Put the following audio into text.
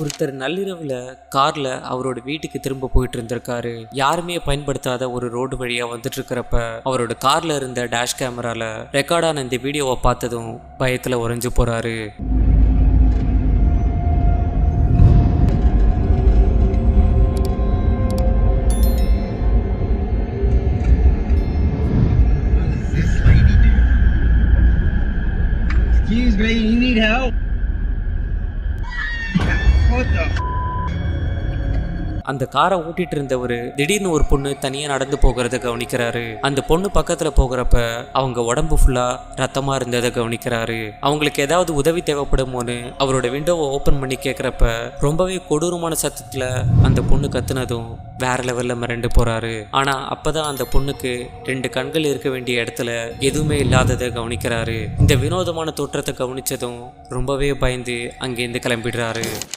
ஒருத்தர் நள்ளிரவுல கார்ல அவரோட வீட்டுக்கு திரும்ப போயிட்டு இருந்திருக்காரு. யாருமே பயன்படுத்தாத ஒரு ரோடு வழியா வந்துட்டு இருக்கிறப்ப அவரோட கார்ல இருந்த டேஷ் கேமரால ரெக்கார்டான இந்த வீடியோவை பார்த்ததும் பயத்துல உறைஞ்சு போறாரு. Excuse me, you need help? What the? அந்த காரை ஓட்டிட்டு இருந்தவர் திடீர்னு ஒரு பொண்ணு தனியா நடந்து போகிறத கவனிக்கிறாரு. அந்த பொண்ணு பக்கத்துல போகிறப்ப அவங்க உடம்பு ஃபுல்லா ரத்தமா இருந்ததை கவனிக்கிறாரு. அவங்களுக்கு ஏதாவது உதவி தேவைப்படுமோன்னு அவரோட விண்டோவை ஓபன் பண்ணி கேட்கிறப்ப ரொம்பவே கொடூரமான சத்தத்துல அந்த பொண்ணு கத்துனதும் வேற லெவல்ல மிரண்டு போறாரு. ஆனா அப்பதான் அந்த பொண்ணுக்கு 2 கண்கள் இருக்க வேண்டிய இடத்துல எதுவுமே இல்லாததை கவனிக்கிறாரு. இந்த வினோதமான தோற்றத்தை கவனிச்சதும் ரொம்பவே பயந்து அங்கேருந்து கிளம்பிடுறாரு.